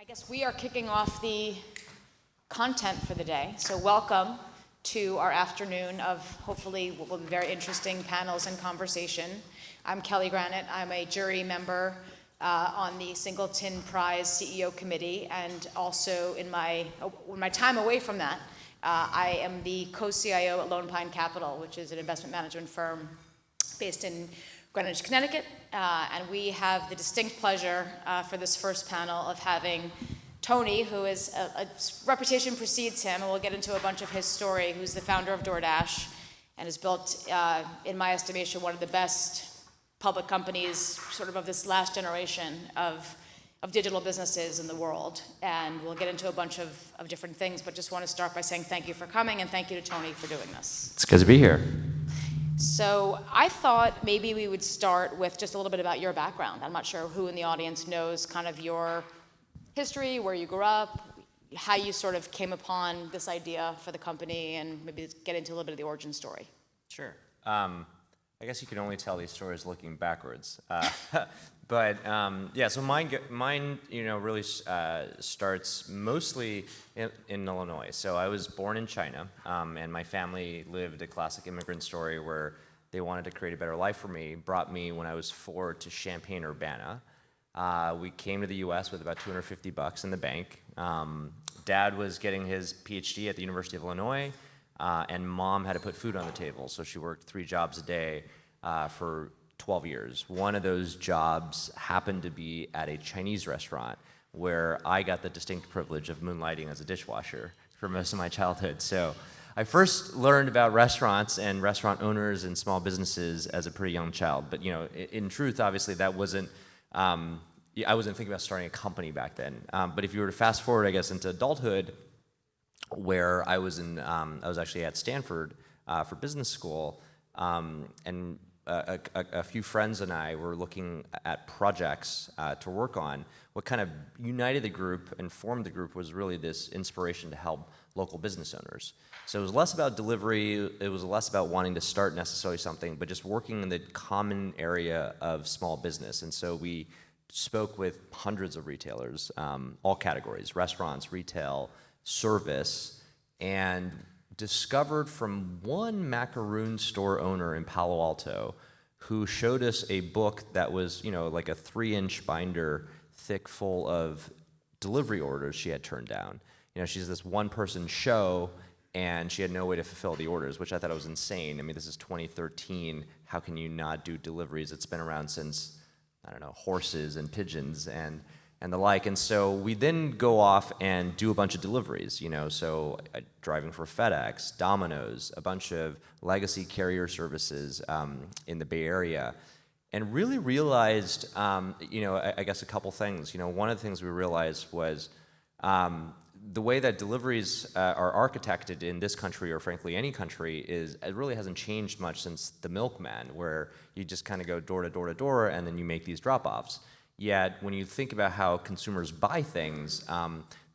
guess we are kicking off the content for the day. So welcome to our afternoon of hopefully what will be very interesting panels and conversation. I'm Kelly Granat. I'm a jury member on the Singleton Prize CEO Committee, and also in my time away from that, I am the co-CIO at Lone Pine Capital, which is an investment management firm based in Greenwich, Connecticut, and we have the distinct pleasure for this first panel of having Tony, who is a reputation precedes him, and we'll get into a bunch of his story, who's the founder of Doordash and has built, in my estimation, one of the best public companies sort of this last generation of digital businesses in the world. And we'll get into a bunch of different things, but just want to start by saying thank you for coming, and thank you to Tony for doing this. It's good to be here. So I thought maybe we would start with just a little bit about your background. I'm not sure who in the audience knows kind of your history, where you grew up, how you sort of came upon this idea for the company, and maybe get into a little bit of the origin story. Sure. I guess you can only tell these stories looking backwards. But so mine really starts mostly in Illinois. So I was born in China, and my family lived a classic immigrant story where they wanted to create a better life for me, brought me when I was 4 to Champaign-Urbana. We came to the U.S. with about $250 in the bank. Dad was getting his PhD at the University of Illinois, and Mom had to put food on the table, so she worked 3 jobs a day for 12 years. One of those jobs happened to be at a Chinese restaurant where I got the distinct privilege of moonlighting as a dishwasher for most of my childhood. So I first learned about restaurants and restaurant owners and small businesses as a pretty young child. But in truth, obviously, that wasn't. I wasn't thinking about starting a company back then. But if you were to fast forward, I guess, into adulthood, where I was actually at Stanford for business school, and a few friends and I were looking at projects to work on. What kind of united the group and formed the group was really this inspiration to help local business owners. So it was less about delivery, it was less about wanting to start necessarily something, but just working in the common area of small business. And so we spoke with hundreds of retailers, all categories, restaurants, retail, service, and discovered from one macaroon store owner in Palo Alto who showed us a book that was, like a 3-inch binder thick full of delivery orders she had turned down. She's this one-person show, and she had no way to fulfill the orders, which I thought was insane. I mean, this is 2013. How can you not do deliveries? It's been around since, I don't know, horses and pigeons and the like. And so we then go off and do a bunch of deliveries, so driving for FedEx, Domino's, a bunch of legacy carrier services in the Bay Area, and really realized, I guess a couple things. One of the things we realized was the way that deliveries are architected in this country, or frankly any country, it really hasn't changed much since the milkman, where you just kind of go door to door to door and then you make these drop-offs. Yet, when you think about how consumers buy things,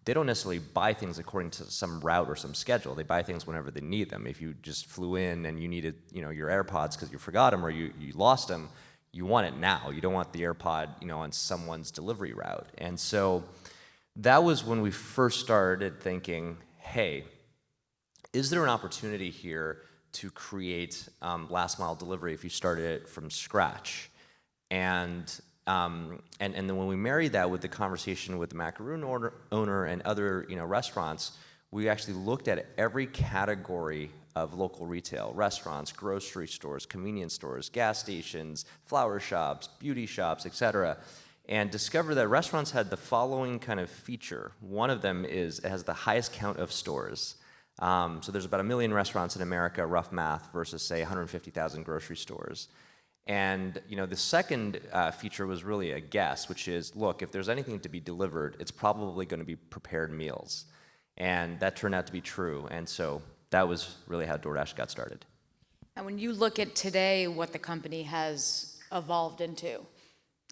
they don't necessarily buy things according to some route or some schedule. They buy things whenever they need them. If you just flew in and you needed, your AirPods because you forgot them or you lost them, you want it now. You don't want the AirPod, on someone's delivery route. And so that was when we first started thinking, hey, is there an opportunity here to create last mile delivery if you started it from scratch? And then when we married that with the conversation with the macaroon owner and other restaurants, we actually looked at every category of local retail: restaurants, grocery stores, convenience stores, gas stations, flower shops, beauty shops, etc., and discovered that restaurants had the following kind of feature. One of them is it has the highest count of stores. So there's about 1 million restaurants in America, rough math, versus say 150,000 grocery stores. And the second feature was really a guess, which is, look, if there's anything to be delivered, it's probably going to be prepared meals. And that turned out to be true. And so that was really how Doordash got started. And when you look at today what the company has evolved into,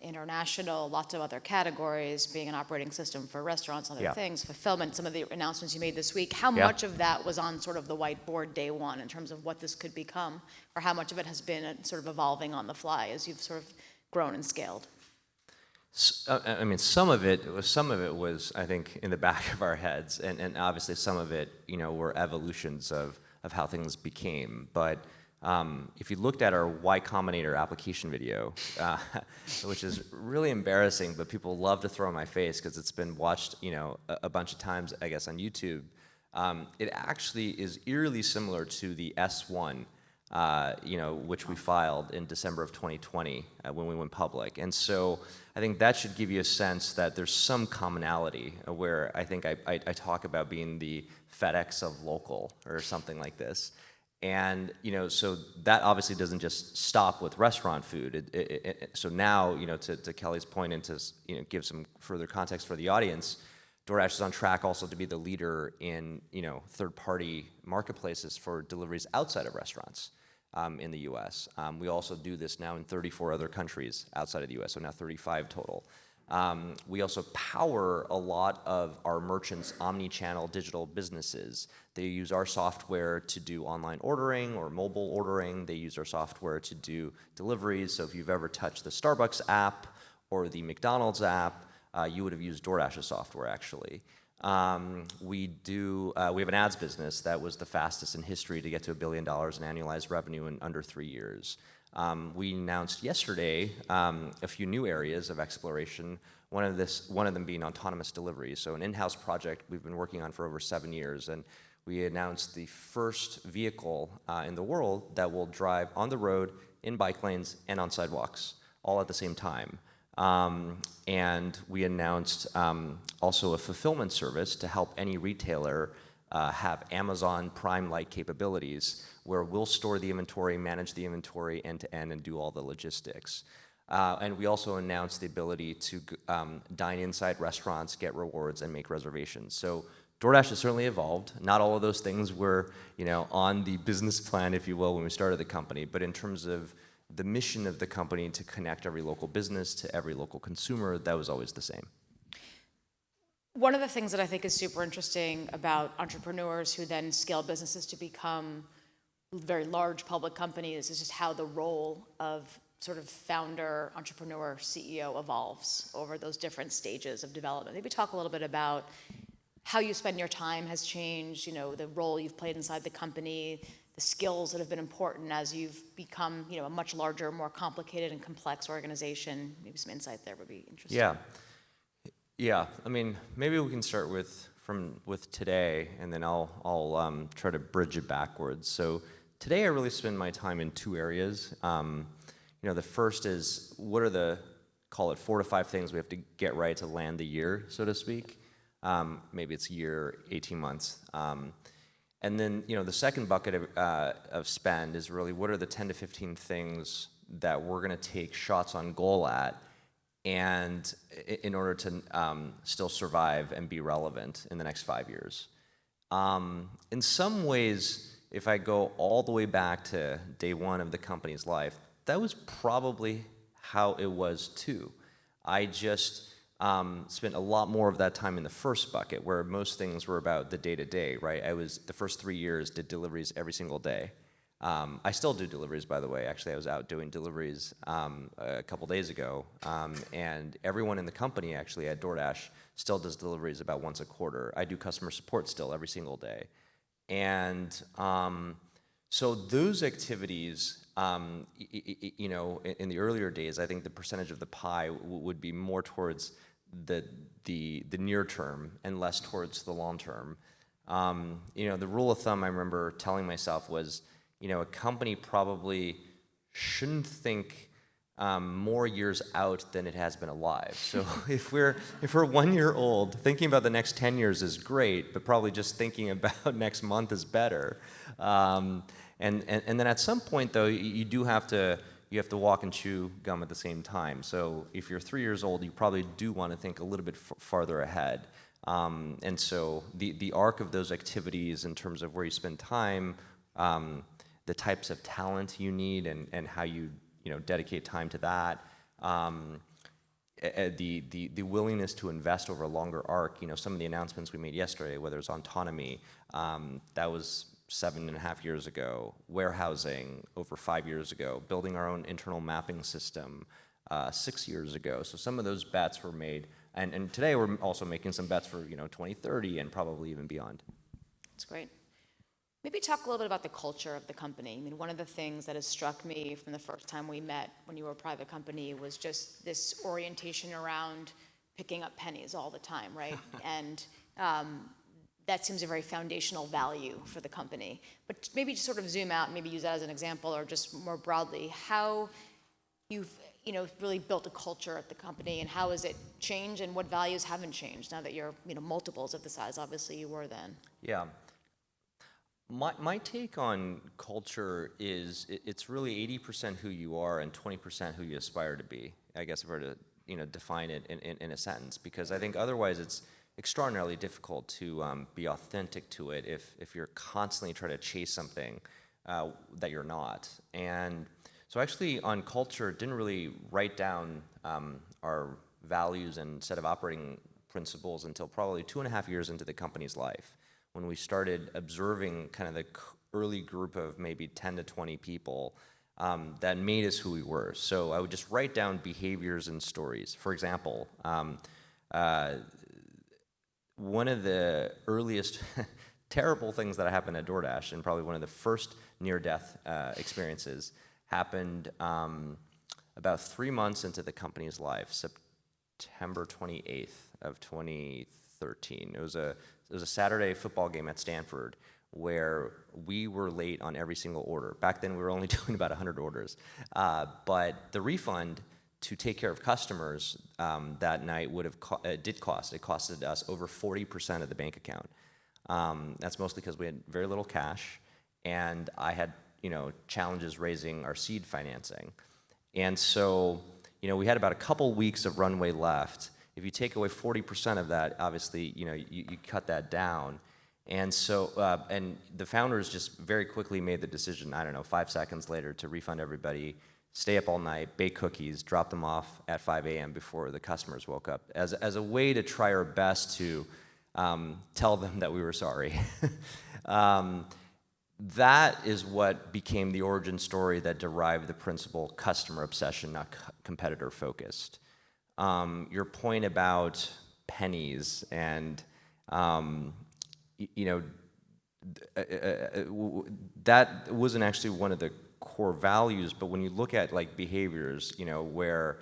international, lots of other categories, being an operating system for restaurants, other things, fulfillment, some of the announcements you made this week, how much of that was on sort of the whiteboard day one in terms of what this could become, or how much of it has been sort of evolving on the fly as you've sort of grown and scaled? I mean, some of it was, I think, in the back of our heads, and obviously some of it, were evolutions of how things became. But if you looked at our Y Combinator application video, which is really embarrassing, but people love to throw in my face because it's been watched, a bunch of times, I guess, on YouTube. It actually is eerily similar to the S1, which we filed in December of 2020 when we went public. And so I think that should give you a sense that there's some commonality where I think I talk about being the FedEx of local or something like this. And, so that obviously doesn't just stop with restaurant food. So now, to Kelly's point and to, give some further context for the audience, DoorDash is on track also to be the leader in, third-party marketplaces for deliveries outside of restaurants in the U.S. We also do this now in 34 other countries outside of the U.S., so now 35 total. We also power a lot of our merchants' omni-channel digital businesses. They use our software to do online ordering or mobile ordering. They use our software to do deliveries. So if you've ever touched the Starbucks app or the McDonald's app, you would have used DoorDash's software, actually. We have an ads business that was the fastest in history to get to $1 billion in annualized revenue in under 3 years. We announced yesterday a few new areas of exploration, one of them being autonomous delivery. So an in-house project we've been working on for over 7 years, and we announced the first vehicle in the world that will drive on the road, in bike lanes, and on sidewalks, all at the same time. And we announced also a fulfillment service to help any retailer have Amazon Prime-like capabilities, where we'll store the inventory, manage the inventory end-to-end, and do all the logistics. And we also announced the ability to dine inside restaurants, get rewards, and make reservations. So DoorDash has certainly evolved. Not all of those things were, on the business plan, if you will, when we started the company. But in terms of the mission of the company to connect every local business to every local consumer, that was always the same. One of the things that I think is super interesting about entrepreneurs who then scale businesses to become very large public companies is just how the role of sort of founder, entrepreneur, CEO evolves over those different stages of development. Maybe talk a little bit about how you spend your time has changed, the role you've played inside the company, the skills that have been important as you've become, a much larger, more complicated and complex organization. Maybe some insight there would be interesting. Yeah. I mean, maybe we can start with today, and then I'll try to bridge it backwards. So today, I really spend my time in two areas. The first is what are call it 4 to 5 things we have to get right to land the year, so to speak. Maybe it's a year, 18 months. And then, the second bucket of spend is really what are the 10 to 15 things that we're going to take shots on goal at, and in order to still survive and be relevant in the next 5 years. In some ways, if I go all the way back to day one of the company's life, that was probably how it was too. I just spent a lot more of that time in the first bucket, where most things were about the day-to-day, right? The first 3 years, did deliveries every single day. I still do deliveries, by the way. Actually, I was out doing deliveries a couple days ago, and everyone in the company actually at DoorDash still does deliveries about once a quarter. I do customer support still every single day. And so those activities, in the earlier days, I think the percentage of the pie would be more towards the near term and less towards the long term. The rule of thumb I remember telling myself was, a company probably shouldn't think more years out than it has been alive. So if we're 1 year old, thinking about the next 10 years is great, but probably just thinking about next month is better. And then at some point, though, you have to walk and chew gum at the same time. So if you're 3 years old, you probably do want to think a little bit farther ahead. And so the arc of those activities in terms of where you spend time, the types of talent you need, and how you dedicate time to that, the willingness to invest over a longer arc. Some of the announcements we made yesterday, whether it's autonomy, that was 7.5 years ago, warehousing over 5 years ago, building our own internal mapping system, 6 years ago. So some of those bets were made, and today we're also making some bets for 2030 and probably even beyond. That's great. Maybe talk a little bit about the culture of the company. I mean, one of the things that has struck me from the first time we met when you were a private company was just this orientation around picking up pennies all the time, right? And that seems a very foundational value for the company. But maybe just sort of zoom out, maybe use that as an example, or just more broadly, how you've really built a culture at the company, and how has it changed, and what values haven't changed now that you're multiples of the size obviously you were then? Yeah. My take on culture is it's really 80% who you are and 20% who you aspire to be. I guess if I were to define it in a sentence, because I think otherwise it's extraordinarily difficult to be authentic to it if you're constantly trying to chase something that you're not. And so actually on culture, didn't really write down our values and set of operating principles until probably 2.5 years into the company's life, when we started observing kind of the early group of maybe 10 to 20 people that made us who we were. So I would just write down behaviors and stories. For example, one of the earliest terrible things that happened at Doordash, and probably one of the first near-death experiences, happened about 3 months into the company's life, September 28th of 2013. It was a Saturday football game at Stanford where we were late on every single order. Back then, we were only doing about 100 orders. But the refund to take care of customers that night it costed us over 40% of the bank account. That's mostly because we had very little cash, and I had challenges raising our seed financing. And so we had about a couple weeks of runway left. If you take away 40% of that, obviously you cut that down. And so and the founders just very quickly made the decision, 5 seconds later, to refund everybody, stay up all night, bake cookies, drop them off at 5 a.m. before the customers woke up, as a way to try our best to tell them that we were sorry. That is what became the origin story that derived the principle customer obsession, not competitor focused. Your point about pennies and that wasn't actually one of the core values, but when you look at behaviors, where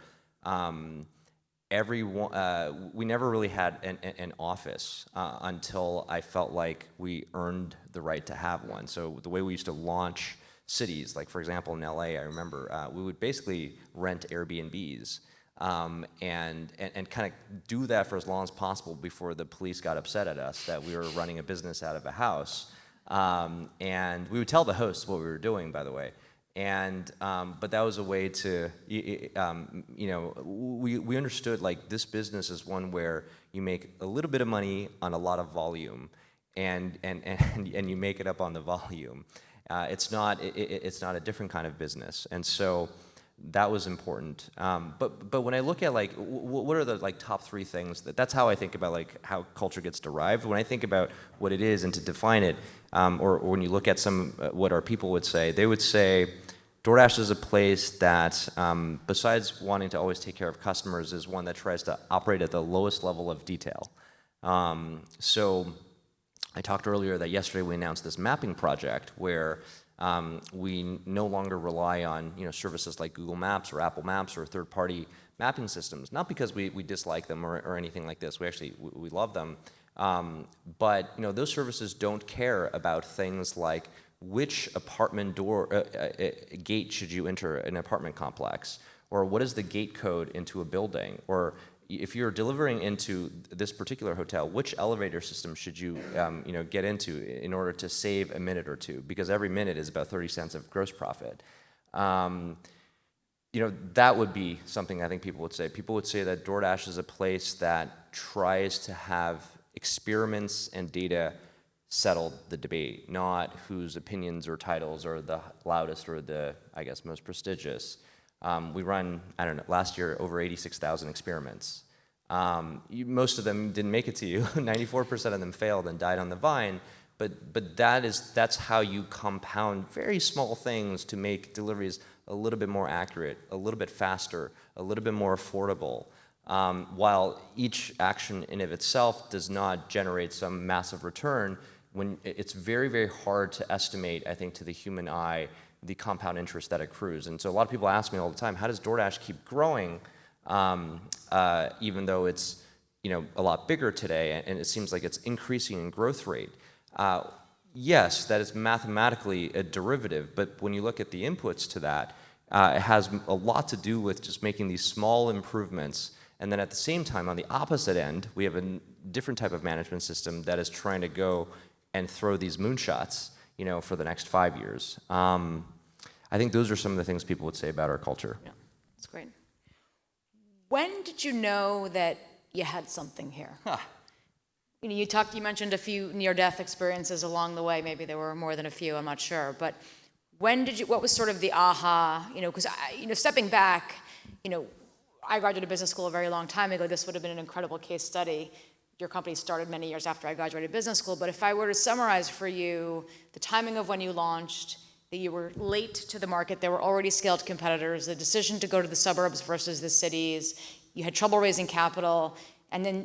we never really had an office until I felt like we earned the right to have one. So the way we used to launch cities, like for example in LA, I remember we would basically rent Airbnbs and kind of do that for as long as possible before the police got upset at us that we were running a business out of a house. And we would tell the hosts what we were doing, by the way. And but that was a way to, we understood this business is one where you make a little bit of money on a lot of volume, and you make it up on the volume. It's not a different kind of business, and so that was important. But when I look at what are the top 3 things that's how I think about how culture gets derived. When I think about what it is and to define it, or when you look at what our people would say, they would say DoorDash is a place that, besides wanting to always take care of customers, is one that tries to operate at the lowest level of detail. So I talked earlier that yesterday we announced this mapping project where we no longer rely on services like Google Maps or Apple Maps or third-party mapping systems. Not because we dislike them or anything like this. We love them. But those services don't care about things like which apartment gate should you enter an apartment complex, or what is the gate code into a building, or if you're delivering into this particular hotel, which elevator system should you get into in order to save a minute or two, because every minute is about 30 cents of gross profit. That would be something I think people would say. People would say that DoorDash is a place that tries to have experiments and data settle the debate, not whose opinions or titles are the loudest or the, I guess, most prestigious. We run, last year over 86,000 experiments. Most of them didn't make it to you. 94% of them failed and died on the vine. But that's how you compound very small things to make deliveries a little bit more accurate, a little bit faster, a little bit more affordable. While each action in of itself does not generate some massive return, when it's very, very hard to estimate, I think, to the human eye, the compound interest that accrues. And so a lot of people ask me all the time, how does DoorDash keep growing, even though it's a lot bigger today, and it seems like it's increasing in growth rate? Yes, that is mathematically a derivative, but when you look at the inputs to that, it has a lot to do with just making these small improvements. And then at the same time, on the opposite end, we have a different type of management system that is trying to go and throw these moonshots, for the next 5 years. I think those are some of the things people would say about our culture. Yeah, that's great. When did you know that you had something here? You mentioned a few near-death experiences along the way. Maybe there were more than a few, I'm not sure. But what was sort of the aha, because, stepping back, I graduated business school a very long time ago. This would have been an incredible case study. Your company started many years after I graduated business school. But if I were to summarize for you the timing of when you launched, that you were late to the market, there were already scaled competitors, the decision to go to the suburbs versus the cities, you had trouble raising capital, and then,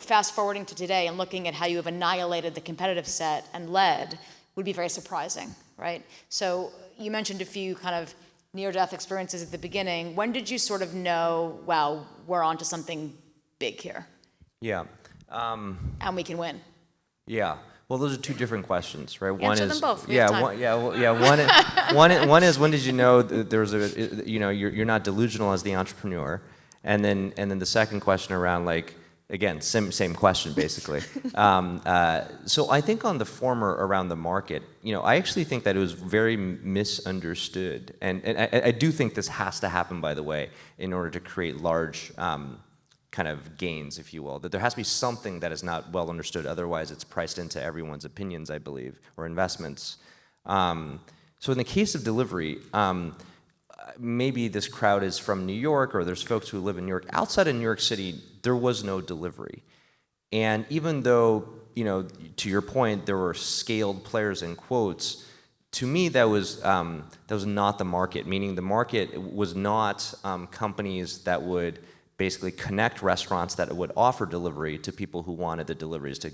fast forwarding to today and looking at how you have annihilated the competitive set and led would be very surprising, right? So you mentioned a few kind of near-death experiences at the beginning. When did you sort of know, wow, we're onto something big here? Yeah. And we can win? Yeah. Well, those are two different questions, right? Answer them both. One is when did you know that there's you're not delusional as the entrepreneur, and then the second question around, like, again, same question basically. So I think on the former around the market, I actually think that it was very misunderstood, and I do think this has to happen, by the way, in order to create large kind of gains, if you will. That there has to be something that is not well understood, otherwise it's priced into everyone's opinions, I believe, or investments. So in the case of delivery, maybe this crowd is from New York, or there's folks who live in New York. Outside of New York City, there was no delivery. And even though, to your point, there were scaled players in quotes, to me that was not the market, meaning the market was not companies that would basically connect restaurants that would offer delivery to people who wanted the deliveries, to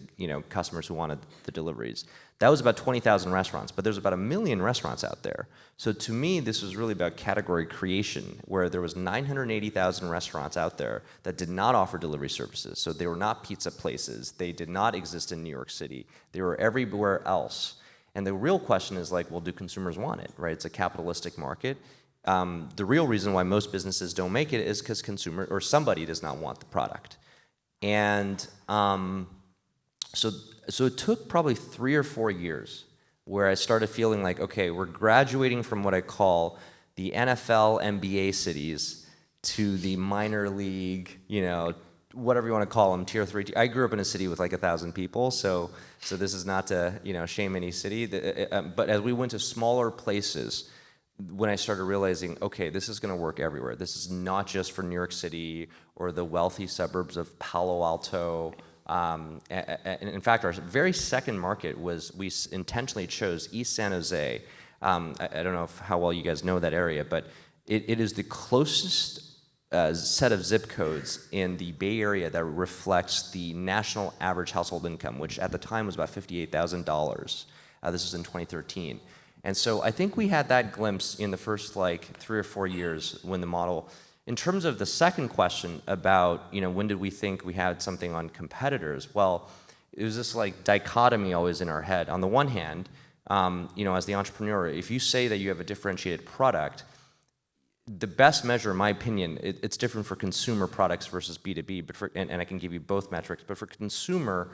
customers who wanted the deliveries. That was about 20,000 restaurants, but there's about 1 million restaurants out there. So to me, this was really about category creation, where there was 980,000 restaurants out there that did not offer delivery services. So they were not pizza places. They did not exist in New York City. They were everywhere else. And the real question is, like, well, do consumers want it, right? It's a capitalistic market. The real reason why most businesses don't make it is because consumer or somebody does not want the product. And so it took probably 3 or 4 years where I started feeling like, okay, we're graduating from what I call the NFL, NBA cities to the minor league, whatever you want to call them, tier 3. I grew up in a city with like 1,000 people, so this is not to shame any city. But as we went to smaller places, when I started realizing, okay, this is going to work everywhere. This is not just for New York City or the wealthy suburbs of Palo Alto. And in fact, our very second market was, we intentionally chose East San Jose. I don't know how well you guys know that area, but it is the closest set of zip codes in the Bay Area that reflects the national average household income, which at the time was about $58,000. This was in 2013. And so I think we had that glimpse in the first 3 or 4 years when the model, in terms of the second question about, when did we think we had something on competitors? Well, it was this dichotomy always in our head. On the one hand, as the entrepreneur, if you say that you have a differentiated product, the best measure, in my opinion, it's different for consumer products versus B2B, but and I can give you both metrics, but for consumer,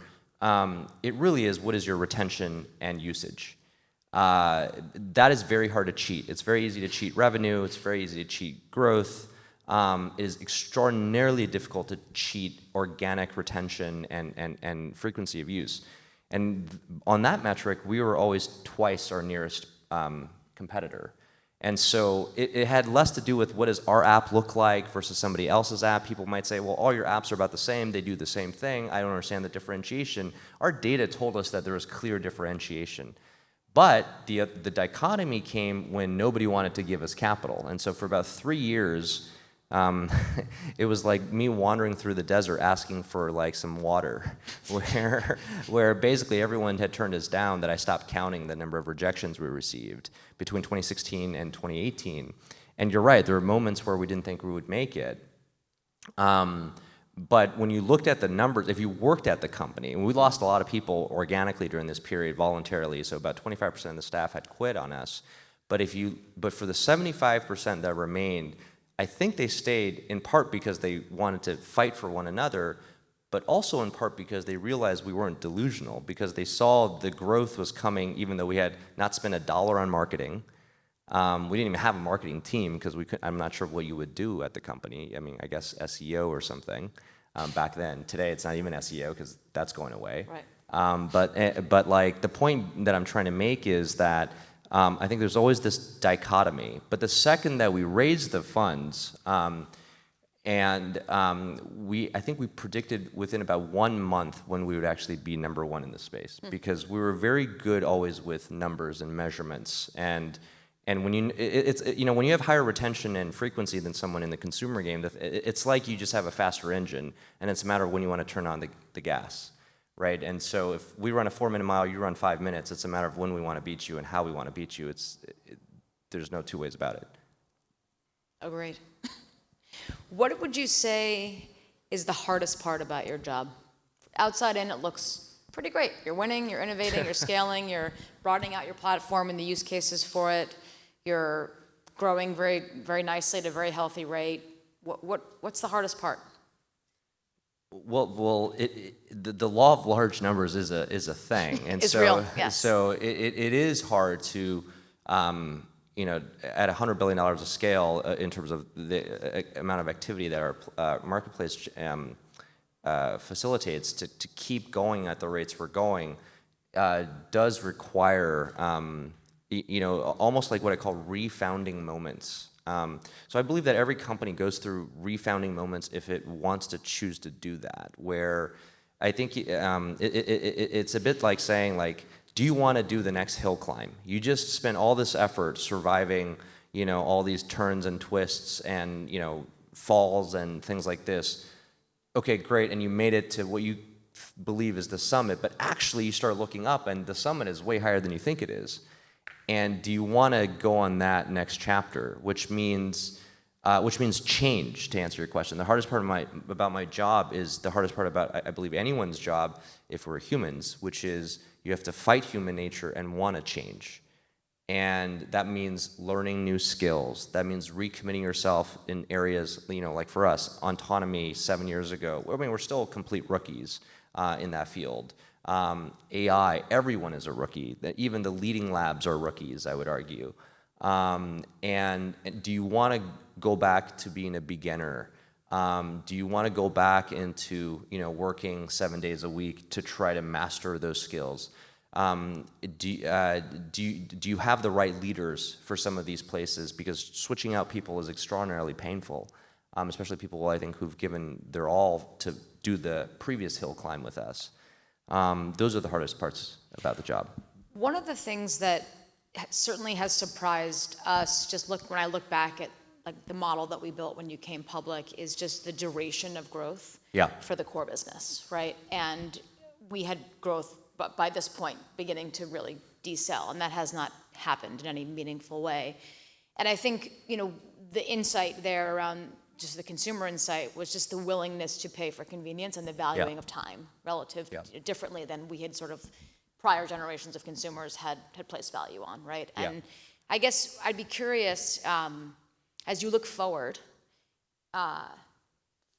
it really is, what is your retention and usage? That is very hard to cheat. It's very easy to cheat revenue. It's very easy to cheat growth. It is extraordinarily difficult to cheat organic retention and frequency of use. And on that metric, we were always twice our nearest competitor. And so it had less to do with what does our app look like versus somebody else's app. People might say, well, all your apps are about the same. They do the same thing. I don't understand the differentiation. Our data told us that there was clear differentiation. But the dichotomy came when nobody wanted to give us capital. And so for about 3 years, it was like me wandering through the desert asking for like some water, where basically everyone had turned us down, that I stopped counting the number of rejections we received between 2016 and 2018. And you're right, there were moments where we didn't think we would make it. But when you looked at the numbers, if you worked at the company, and we lost a lot of people organically during this period voluntarily, so about 25% of the staff had quit on us. But for the 75% that remained, I think they stayed in part because they wanted to fight for one another, but also in part because they realized we weren't delusional, because they saw the growth was coming even though we had not spent $1 on marketing. We didn't even have a marketing team because I'm not sure what you would do at the company. I mean, I guess SEO or something back then. Today, it's not even SEO because that's going away. Right. But like the point that I'm trying to make is that I think there's always this dichotomy. But the second that we raised the funds, I think we predicted within about 1 month when we would actually be number one in the space, because we were very good always with numbers and measurements. And when when you have higher retention and frequency than someone in the consumer game, it's like you just have a faster engine, and it's a matter of when you want to turn on the gas, right? And so if we run a 4-minute mile, you run 5 minutes, it's a matter of when we want to beat you and how we want to beat you. There's no two ways about it. Agreed. What would you say is the hardest part about your job? Outside in, it looks pretty great. You're winning, you're innovating, you're scaling, you're broadening out your platform and the use cases for it. You're growing very, very nicely at a very healthy rate. What's the hardest part? Well, the law of large numbers is a thing, and It's so real, yes. so it is hard to at $100 billion of scale in terms of the amount of activity that our marketplace facilitates to keep going at the rates we're going does require almost like what I call refounding moments. So I believe that every company goes through refounding moments if it wants to choose to do that, where I think it's a bit like saying, like, do you want to do the next hill climb? You just spent all this effort surviving, all these turns and twists and, falls and things like this. Okay, great, and you made it to what you believe is the summit, but actually you start looking up and the summit is way higher than you think it is. And do you want to go on that next chapter, which means change, to answer your question. The hardest part about my job is the hardest part about, I believe, anyone's job if we're humans, which is you have to fight human nature and want to change. And that means learning new skills. That means recommitting yourself in areas, like for us, autonomy 7 years ago. I mean, we're still complete rookies in that field. AI, everyone is a rookie. Even the leading labs are rookies, I would argue. And do you want to go back to being a beginner? Do you want to go back into working 7 days a week to try to master those skills? Do you have the right leaders for some of these places? Because switching out people is extraordinarily painful, especially people I think who've given their all to do the previous hill climb with us. Those are the hardest parts about the job. One of the things that certainly has surprised us, when I look back at like the model that we built when you came public, is just the duration of growth for the core business, right? And we had growth, but by this point, beginning to really decel, and that has not happened in any meaningful way. And I think, the insight there around just the consumer insight was just the willingness to pay for convenience and the valuing of time relative differently than we had sort of prior generations of consumers had placed value on, right? And I guess I'd be curious, as you look forward,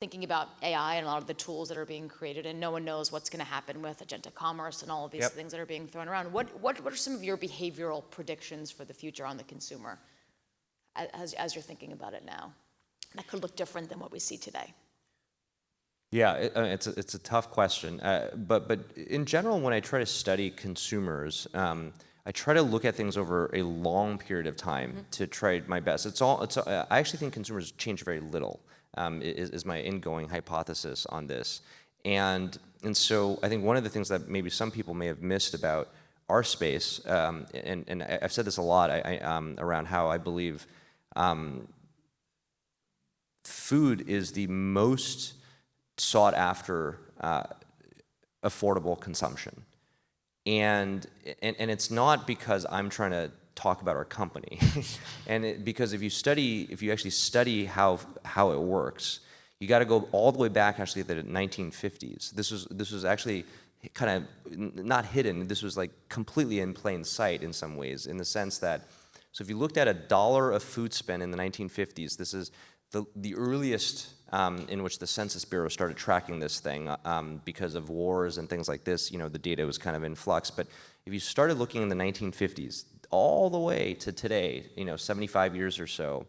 thinking about AI and a lot of the tools that are being created, and no one knows what's going to happen with agentic commerce and all of these things that are being thrown around. What are some of your behavioral predictions for the future on the consumer as you're thinking about it now? That could look different than what we see today. Yeah, it's a tough question. But in general, when I try to study consumers, I try to look at things over a long period of time to try my best. I actually think consumers change very little. Is my ingoing hypothesis on this. And so I think one of the things that maybe some people may have missed about our space, and I've said this a lot around how I believe food is the most sought after affordable consumption. And it's not because I'm trying to talk about our company, because if you actually study how it works, you got to go all the way back actually to the 1950s. This was actually kind of not hidden. This was like completely in plain sight in some ways, in the sense that, so if you looked at $1 of food spent in the 1950s, this is the earliest in which the Census Bureau started tracking this thing because of wars and things like this. You know, the data was kind of in flux. But if you started looking in the 1950s all the way to today, 75 years or so,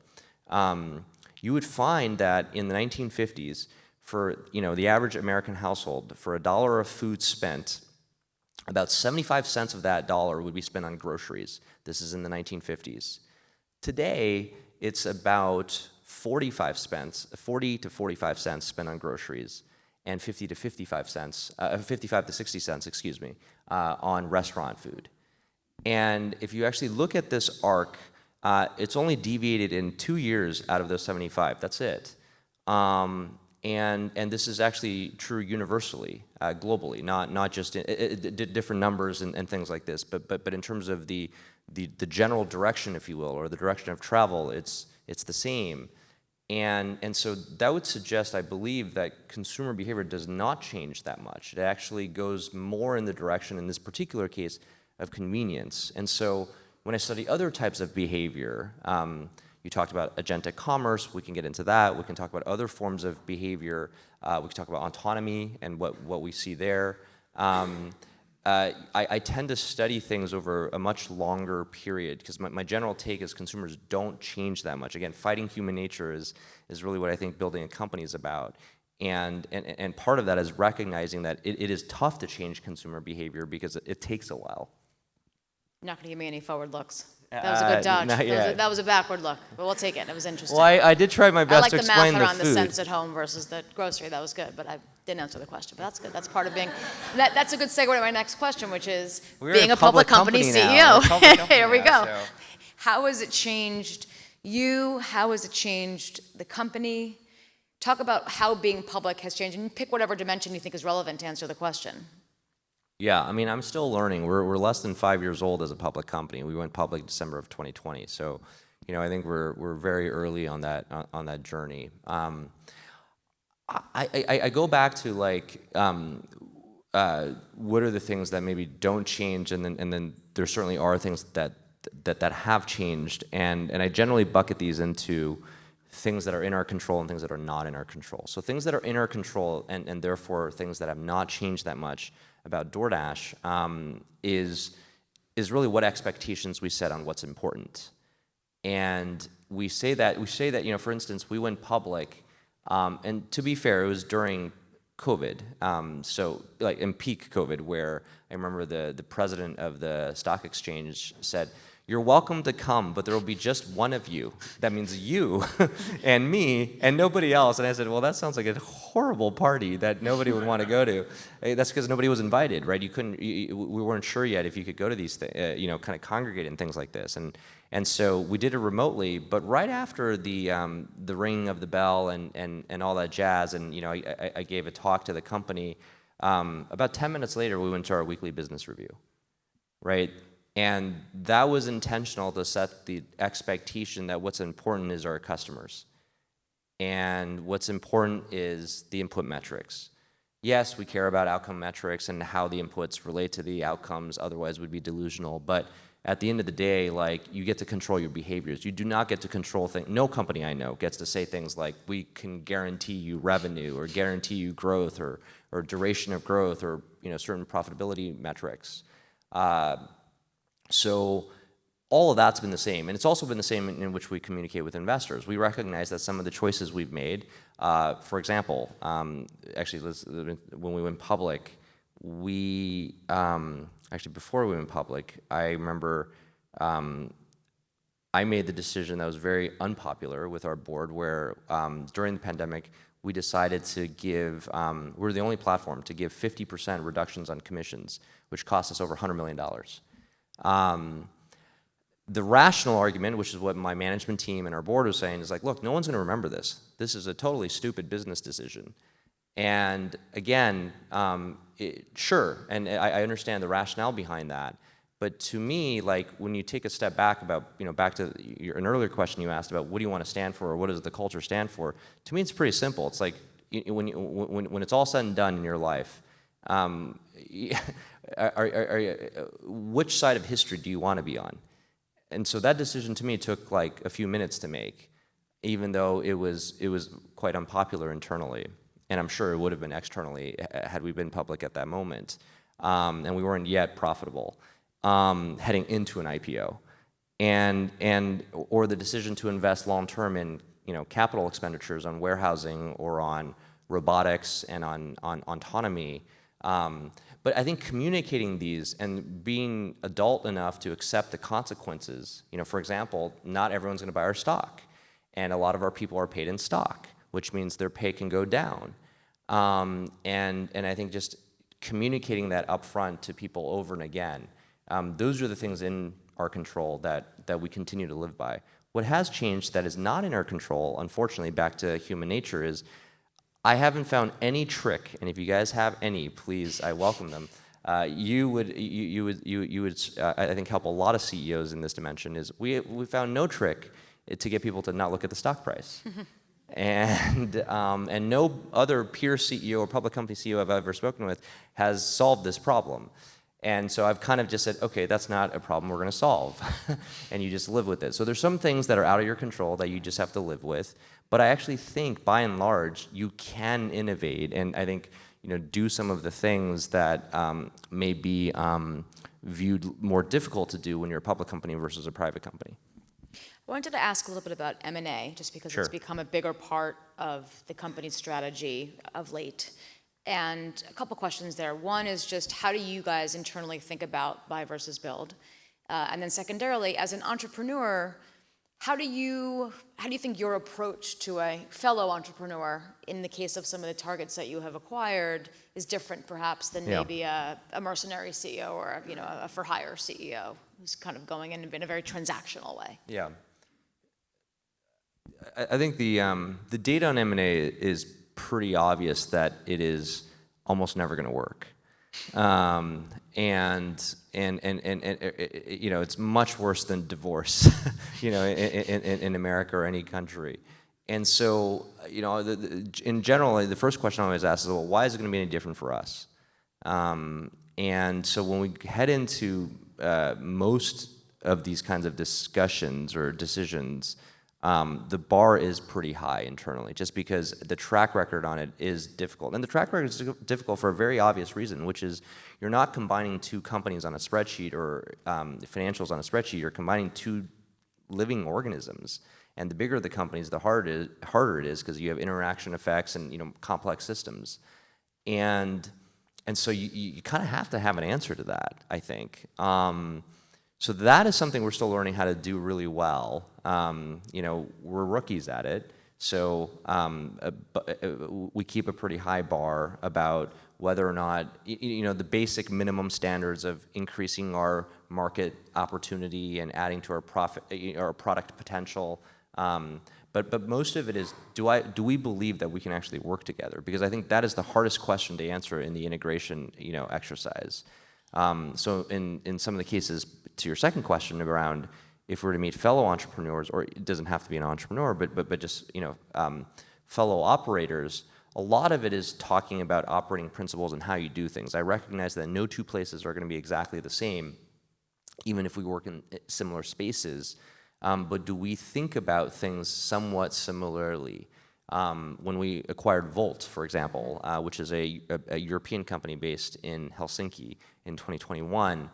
you would find that in the 1950s, for the average American household, for $1 of food spent, about 75 cents of that dollar would be spent on groceries. This is in the 1950s. Today, it's about 40 to 45 cents spent on groceries, and 55 to 60 cents, on restaurant food. And if you actually look at this arc, it's only deviated in 2 years out of those 75. That's it. And this is actually true universally, globally, not just different numbers and things like this, but in terms of the general direction, if you will, or the direction of travel, it's the same. And so that would suggest, I believe, that consumer behavior does not change that much. It actually goes more in the direction, in this particular case, of convenience. And so when I study other types of behavior, you talked about agentic commerce. We can get into that. We can talk about other forms of behavior. We can talk about autonomy and what we see there. I tend to study things over a much longer period, because my general take is consumers don't change that much. Again, fighting human nature is really what I think building a company is about. And part of that is recognizing that it is tough to change consumer behavior because it takes a while. You're not going to give me any forward looks. That was a good dodge. That was a backward look, but we'll take it. It was interesting. Well, I did try my best to explain the food. I like the math around the cents at home versus the grocery. That was good, but I didn't answer the question. But that's good. That's part of being. That's a good segue to my next question, which is being a public company CEO. Here we go. So. How has it changed you? How has it changed the company? Talk about how being public has changed, and pick whatever dimension you think is relevant to answer the question. Yeah, I mean, I'm still learning. We're less than 5 years old as a public company. We went public December of 2020, so I think we're very early on that journey. I go back to like what are the things that maybe don't change, and then there certainly are things that have changed, and I generally bucket these into things that are in our control and things that are not in our control. So things that are in our control, and therefore things that have not changed that much about Doordash, is really what expectations we set on what's important. And we say that for instance, we went public, and to be fair, it was during COVID, so like in peak COVID, where I remember the president of the stock exchange said, "You're welcome to come, but there will be just one of you. That means you and me and nobody else." And I said, well, that sounds like a horrible party that nobody would want to go to. That's because nobody was invited, right? We weren't sure yet if you could go to these things, kind of congregate and things like this. And so we did it remotely, but right after the ringing of the bell and all that jazz, and I gave a talk to the company. About 10 minutes later, we went to our weekly business review, right? And that was intentional to set the expectation that what's important is our customers. And what's important is the input metrics. Yes, we care about outcome metrics and how the inputs relate to the outcomes, otherwise we'd be delusional. But at the end of the day, like, you get to control your behaviors. You do not get to control things. No company I know gets to say things like, we can guarantee you revenue or guarantee you growth or duration of growth or certain profitability metrics. So all of that's been the same, and it's also been the same in which we communicate with investors. We recognize that some of the choices we've made, for example, actually when we went public, before we went public, I remember I made the decision that was very unpopular with our board, where during the pandemic, we decided to give, we're the only platform to give 50% reductions on commissions, which cost us over $100 million. The rational argument, which is what my management team and our board was saying, is like, look, no one's going to remember this. This is a totally stupid business decision. And again, sure, and I understand the rationale behind that. But to me, like when you take a step back about, back to an earlier question you asked about what do you want to stand for or what does the culture stand for, to me it's pretty simple. It's like when it's all said and done in your life, which side of history do you want to be on? And so that decision to me took like a few minutes to make, even though it was quite unpopular internally. And I'm sure it would have been externally had we been public at that moment. And we weren't yet profitable heading into an IPO. Or the decision to invest long term in capital expenditures on warehousing or on robotics and on autonomy. But I think communicating these and being adult enough to accept the consequences, for example, not everyone's going to buy our stock. And a lot of our people are paid in stock, which means their pay can go down. And I think just communicating that upfront to people over and again, those are the things in our control that we continue to live by. What has changed that is not in our control, unfortunately, back to human nature, is I haven't found any trick, and if you guys have any, please, I welcome them. You would I think help a lot of CEOs in this dimension. Is we found no trick to get people to not look at the stock price, and no other peer CEO or public company CEO I've ever spoken with has solved this problem. And so I've kind of just said, okay, that's not a problem we're going to solve, and you just live with it. So there's some things that are out of your control that you just have to live with. But I actually think, by and large, you can innovate, and I think do some of the things that may be viewed more difficult to do when you're a public company versus a private company. I wanted to ask a little bit about M&A, just because Sure. It's become a bigger part of the company's strategy of late. And a couple questions there. One is just how do you guys internally think about buy versus build? And then secondarily, as an entrepreneur, how do you think your approach to a fellow entrepreneur in the case of some of the targets that you have acquired is different perhaps than maybe a mercenary CEO or a for-hire CEO who's kind of going in a very transactional way? Yeah. I think the data on M&A is pretty obvious that it is almost never going to work, and it's much worse than divorce, in America or any country. And so in general, the first question I always ask is, well, why is it going to be any different for us? And so when we head into most of these kinds of discussions or decisions, the bar is pretty high internally, just because the track record on it is difficult. And the track record is difficult for a very obvious reason, which is you're not combining two companies on a spreadsheet or financials on a spreadsheet. You're combining two living organisms. And the bigger the companies, the harder it is because you have interaction effects and complex systems. And so you kind of have to have an answer to that, I think. So that is something we're still learning how to do really well. We're rookies at it, so we keep a pretty high bar about whether or not, the basic minimum standards of increasing our market opportunity and adding to our profit, our product potential. But most of it is, do we believe that we can actually work together? Because I think that is the hardest question to answer in the integration, exercise. So in some of the cases, to your second question around if we're to meet fellow entrepreneurs, or it doesn't have to be an entrepreneur, but just fellow operators, a lot of it is talking about operating principles and how you do things. I recognize that no two places are going to be exactly the same, even if we work in similar spaces. But do we think about things somewhat similarly? When we acquired Volt, for example, which is a European company based in Helsinki in 2021,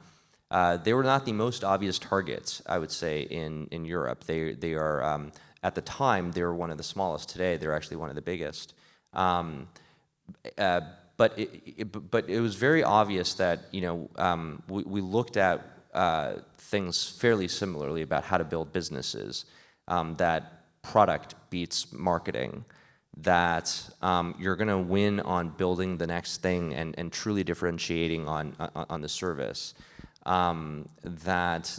they were not the most obvious targets, I would say, in Europe. They are, at the time, they were one of the smallest. Today, they're actually one of the biggest. But it was very obvious that we looked at things fairly similarly about how to build businesses, that product beats marketing, that you're going to win on building the next thing and truly differentiating on the service. that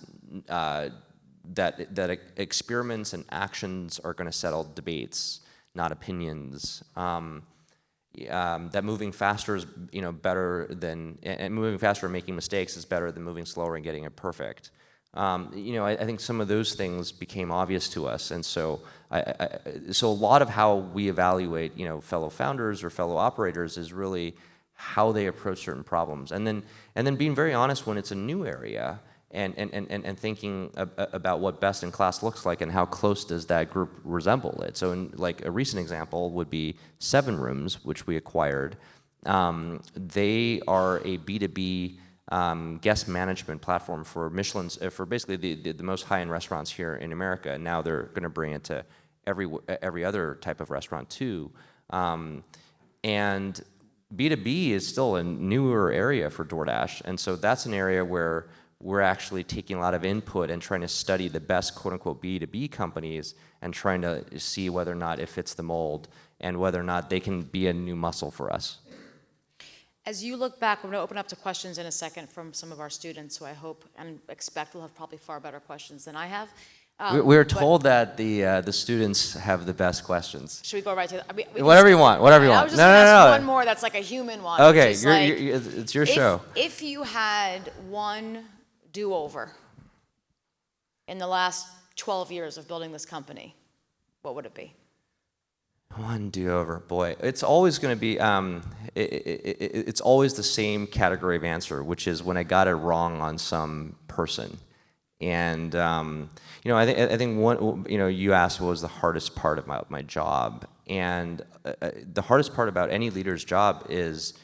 experiments and actions are going to settle debates, not opinions. That moving faster is better than, and moving faster and making mistakes is better than moving slower and getting it perfect. I think some of those things became obvious to us, and so so a lot of how we evaluate fellow founders or fellow operators is really how they approach certain problems, and then being very honest when it's a new area. And thinking about what best in class looks like and how close does that group resemble it. So like a recent example would be 7 Rooms, which we acquired. They are a B2B guest management platform for Michelin's, for basically the most high-end restaurants here in America. And now they're going to bring it to every other type of restaurant too. And B2B is still a newer area for Doordash. And so that's an area where we're actually taking a lot of input and trying to study the best quote-unquote B2B companies and trying to see whether or not it fits the mold and whether or not they can be a new muscle for us. As you look back, we're going to open up to questions in a second from some of our students who I hope and expect will have probably far better questions than I have. We're told that the students have the best questions. Should we go right to that? Whatever you want, whatever you want. I was just going to ask one more that's like a human one. Okay, it's your show. If you had one do-over in the last 12 years of building this company, what would it be? One do-over, boy. It's always going to be, it's always the same category of answer, which is when I got it wrong on some person. And, I think one, you asked what was the hardest part about my job. And the hardest part about any leader's job is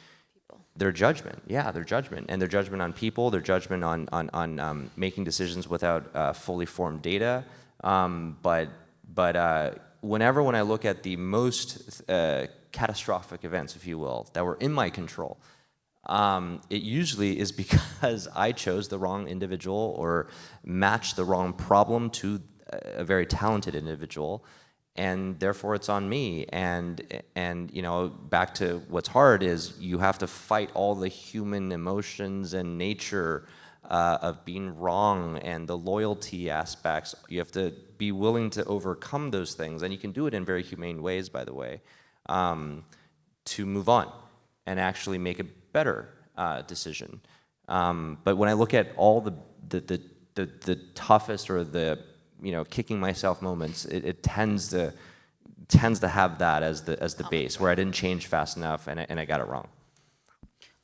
their judgment. Yeah, their judgment. And their judgment on people, their judgment on making decisions without fully formed data. But when I look at the most catastrophic events, if you will, that were in my control, it usually is because I chose the wrong individual or matched the wrong problem to a very talented individual, and therefore it's on me. And back to what's hard is you have to fight all the human emotions and nature of being wrong and the loyalty aspects. You have to be willing to overcome those things, and you can do it in very humane ways, by the way, to move on and actually make a better decision. But when I look at all the toughest or the kicking myself moments, it tends to have that as the base, where I didn't change fast enough and I got it wrong.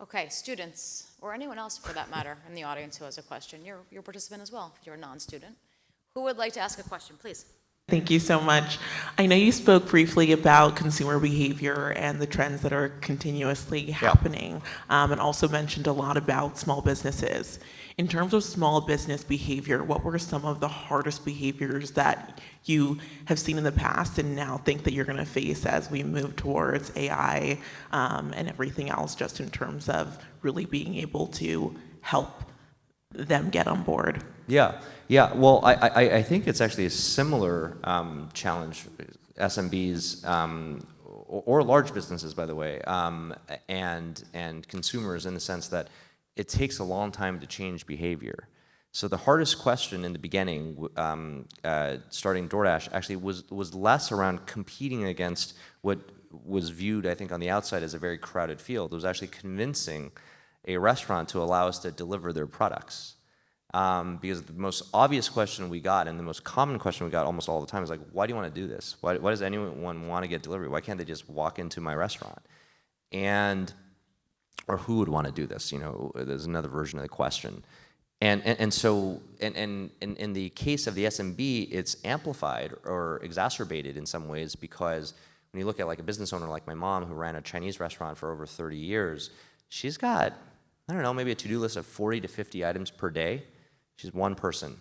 Okay, students, or anyone else for that matter in the audience who has a question. You're a participant as well, if you're a non-student. Who would like to ask a question, please? Thank you so much. I know you spoke briefly about consumer behavior and the trends that are continuously happening, and also mentioned a lot about small businesses. In terms of small business behavior, what were some of the hardest behaviors that you have seen in the past and now think that you're going to face as we move towards AI and everything else, just in terms of really being able to help them get on board? Yeah. Well, I think it's actually a similar challenge, SMBs or large businesses, by the way, and consumers, in the sense that it takes a long time to change behavior. So the hardest question in the beginning, starting Doordash, actually was less around competing against what was viewed, I think, on the outside as a very crowded field. It was actually convincing a restaurant to allow us to deliver their products. Because the most obvious question we got, and the most common question we got almost all the time, is like, why do you want to do this? Why does anyone want to get delivery? Why can't they just walk into my restaurant? Or who would want to do this? There's another version of the question. So in the case of the SMB, it's amplified or exacerbated in some ways, because when you look at like a business owner like my mom, who ran a Chinese restaurant for over 30 years, she's got, I don't know, maybe a to-do list of 40 to 50 items per day. She's one person.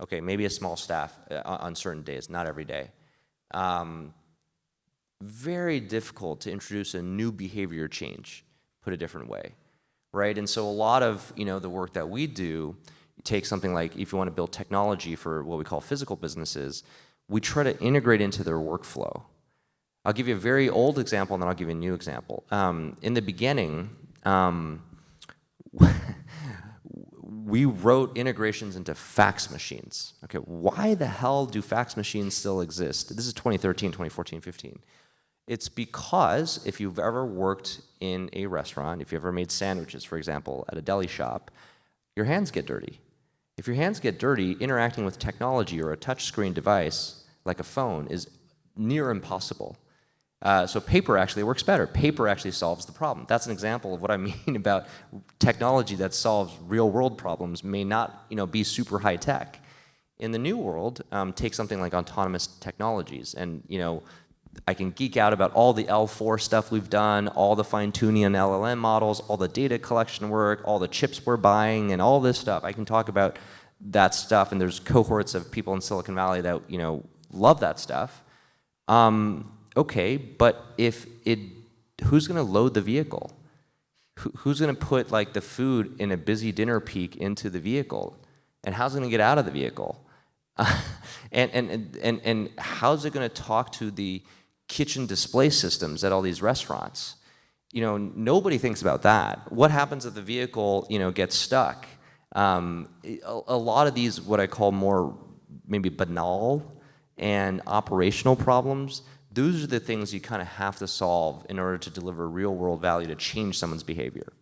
Okay, maybe a small staff on certain days, not every day. Very difficult to introduce a new behavior change, put a different way, right? And so a lot of the work that we do, take something like, if you want to build technology for what we call physical businesses, we try to integrate into their workflow. I'll give you a very old example, and then I'll give you a new example. In the beginning, we wrote integrations into fax machines. Okay, why the hell do fax machines still exist? This is 2013, 2014, 15. It's because if you've ever worked in a restaurant, if you ever made sandwiches, for example, at a deli shop, your hands get dirty. If your hands get dirty, interacting with technology or a touchscreen device like a phone is near impossible. So paper actually works better. Paper actually solves the problem. That's an example of what I mean about technology that solves real-world problems may not, be super high-tech. In the new world, take something like autonomous technologies, and I can geek out about all the L4 stuff we've done, all the fine-tuning and LLM models, all the data collection work, all the chips we're buying, and all this stuff. I can talk about that stuff, and there's cohorts of people in Silicon Valley that love that stuff. Okay, but who's going to load the vehicle? Who's going to put the food in a busy dinner peak into the vehicle? And how's it going to get out of the vehicle? And how's it going to talk to the kitchen display systems at all these restaurants? Nobody thinks about that. What happens if the vehicle, gets stuck? A lot of these, what I call more maybe banal and operational problems, those are the things you kind of have to solve in order to deliver real world value to change someone's behavior.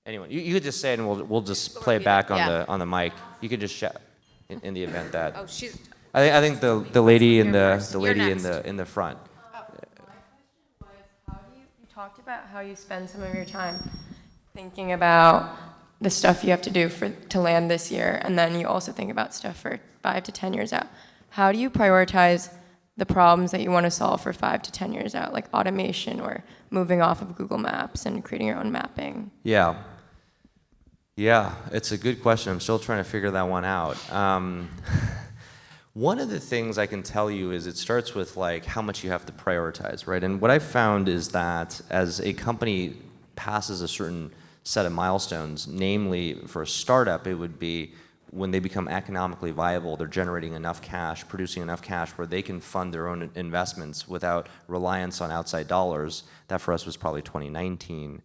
Anyone, you could just say it and we'll just play it back on the mic. You could just shout in the event that. Oh, she's. I think the lady in the You're lady next. in the front. My question was, how do you talked about how you spend some of your time thinking about the stuff you have to do to land this year, and then you also think about stuff for 5 to 10 years out. How do you prioritize the problems that you want to solve for 5 to 10 years out, like automation or moving off of Google Maps and creating your own mapping? Yeah, it's a good question. I'm still trying to figure that one out. One of the things I can tell you is it starts with how much you have to prioritize, right? And what I've found is that as a company passes a certain set of milestones, namely for a startup, it would be when they become economically viable, they're generating enough cash, producing enough cash where they can fund their own investments without reliance on outside dollars. That for us was probably 2019.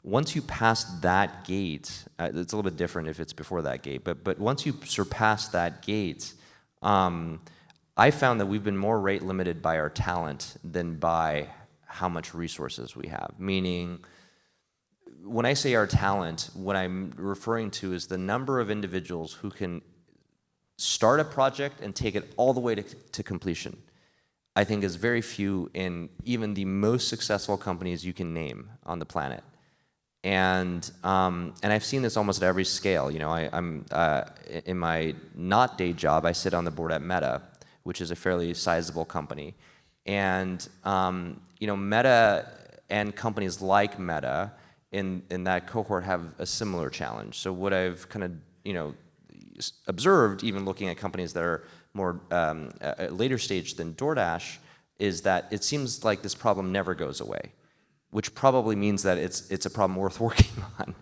Once you pass that gate, it's a little bit different if it's before that gate, but once you surpass that gate, I found that we've been more rate limited by our talent than by how much resources we have. Meaning, when I say our talent, what I'm referring to is the number of individuals who can start a project and take it all the way to completion. I think is very few in even the most successful companies you can name on the planet. And I've seen this almost at every scale. I'm in my not day job, I sit on the board at Meta, which is a fairly sizable company. And Meta and companies like Meta in that cohort have a similar challenge. So what I've kind of observed, even looking at companies that are more later stage than Doordash, is that it seems like this problem never goes away, which probably means that it's a problem worth working on.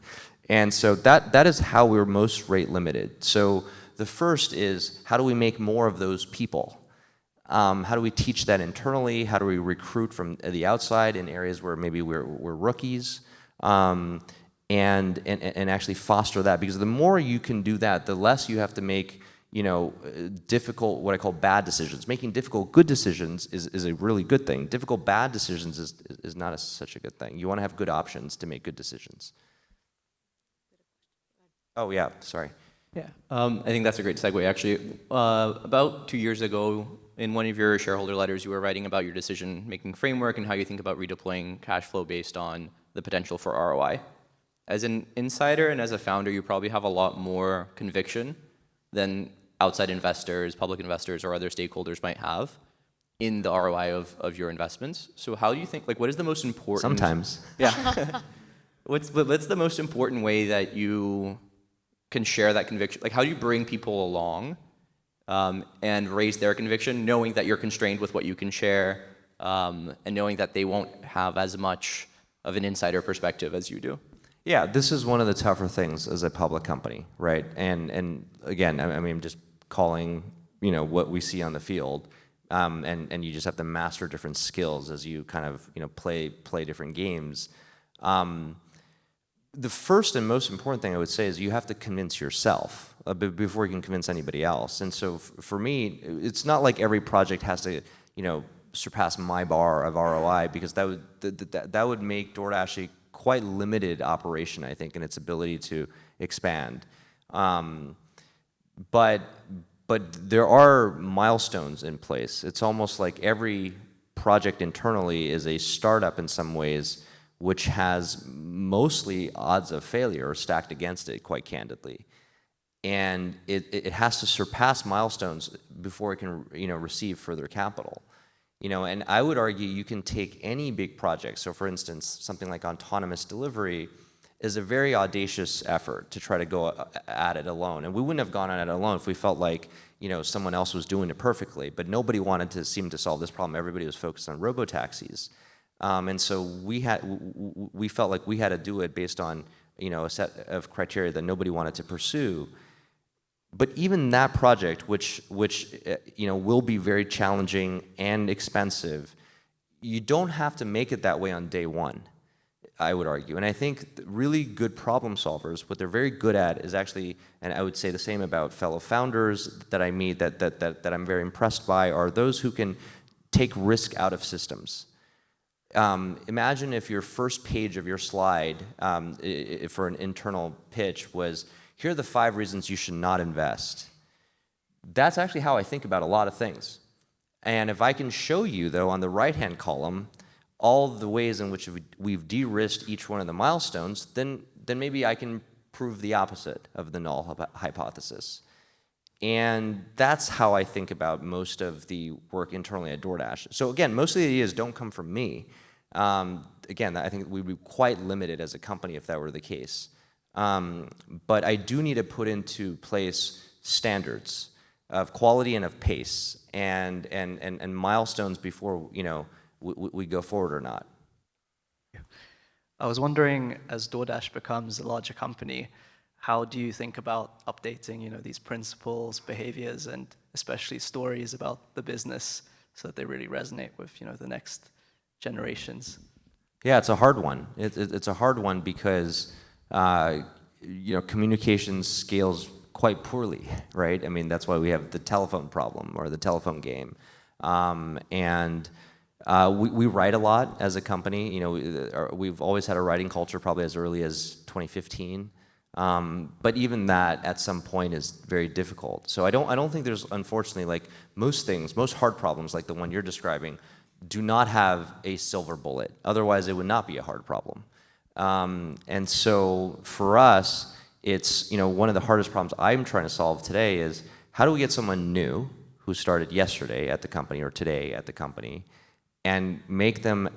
And so that is how we're most rate limited. So the first is, how do we make more of those people? How do we teach that internally? How do we recruit from the outside in areas where maybe we're rookies? And actually foster that, because the more you can do that, the less you have to make difficult, what I call bad decisions. Making difficult good decisions is a really good thing. Difficult bad decisions is not such a good thing. You want to have good options to make good decisions. Oh yeah, sorry. Yeah, I think that's a great segue actually. About 2 years ago, in one of your shareholder letters, you were writing about your decision-making framework and how you think about redeploying cash flow based on the potential for ROI. As an insider and as a founder, you probably have a lot more conviction than outside investors, public investors, or other stakeholders might have in the ROI of your investments. So how do you think, what is the most important? Sometimes. Yeah. What's the most important way that you can share that conviction? How do you bring people along and raise their conviction, knowing that you're constrained with what you can share, and knowing that they won't have as much of an insider perspective as you do? Yeah, this is one of the tougher things as a public company, right? And again, I mean, just calling, what we see on the field, and you just have to master different skills as you kind of, play different games. The first and most important thing I would say is you have to convince yourself before you can convince anybody else. And so for me, it's not like every project has to, surpass my bar of ROI, because that would make Doordash a quite limited operation, I think, in its ability to expand. But there are milestones in place. It's almost like every project internally is a startup in some ways, which has mostly odds of failure stacked against it, quite candidly. And it has to surpass milestones before it can, receive further capital. And I would argue you can take any big project. So for instance, something like autonomous delivery is a very audacious effort to try to go at it alone. And we wouldn't have gone at it alone if we felt like, someone else was doing it perfectly. But nobody wanted to seem to solve this problem. Everybody was focused on robotaxis. And so we felt like we had to do it based on, a set of criteria that nobody wanted to pursue. But even that project, which will be very challenging and expensive, you don't have to make it that way on day one, I would argue. And I think really good problem solvers, what they're very good at is actually, and I would say the same about fellow founders that I meet that I'm very impressed by, are those who can take risk out of systems. Imagine if your first page of your slide for an internal pitch was, here are the 5 reasons you should not invest. That's actually how I think about a lot of things. And if I can show you, though, on the right-hand column, all the ways in which we've de-risked each one of the milestones, then maybe I can prove the opposite of the null hypothesis. And that's how I think about most of the work internally at Doordash. So again, most of the ideas don't come from me. Again, I think we'd be quite limited as a company if that were the case. But I do need to put into place standards of quality and of pace and milestones before we go forward or not. I was wondering, as Doordash becomes a larger company, how do you think about updating these principles, behaviors, and especially stories about the business so that they really resonate with the next generations? Yeah, it's a hard one. It's a hard one because communication scales quite poorly, right? I mean, that's why we have the telephone problem or the telephone game. We write a lot as a company. We've always had a writing culture, probably as early as 2015. But even that, at some point, is very difficult. So I don't think there's, unfortunately, like most things, most hard problems, like the one you're describing, do not have a silver bullet. Otherwise, it would not be a hard problem. And so for us, it's one of the hardest problems I'm trying to solve today is how do we get someone new who started yesterday at the company or today at the company and make them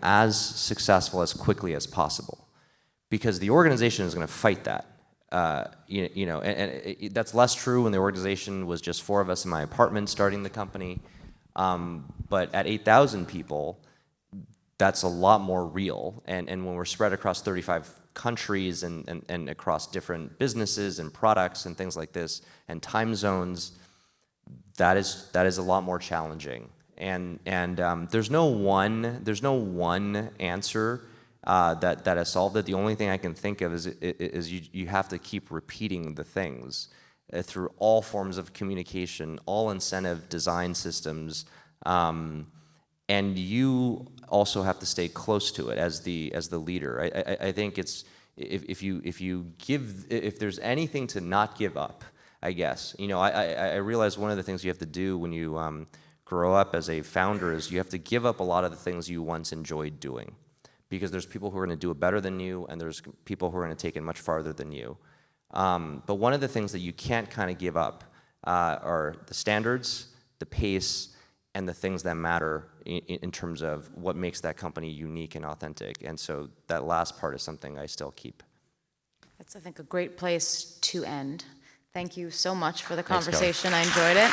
as successful as quickly as possible, because the organization is going to fight that. That's less true when the organization was just 4 of us in my apartment starting the company. But at 8,000 people, that's a lot more real. And when we're spread across 35 countries and across different businesses and products and things like this and time zones, that is a lot more challenging. And there's no one answer that has solved it. The only thing I can think of is you have to keep repeating the things through all forms of communication, all incentive design systems, and you also have to stay close to it as the leader. I think it's if there's anything to not give up, I guess. I realize one of the things you have to do when you grow up as a founder is you have to give up a lot of the things you once enjoyed doing, because there's people who are going to do it better than you, and there's people who are going to take it much farther than you. But one of the things that you can't kind of give up are the standards, the pace, and the things that matter in terms of what makes that company unique and authentic. And so that last part is something I still keep. That's, I think, a great place to end. Thank you so much for the Thanks, Kelly. conversation. I enjoyed it.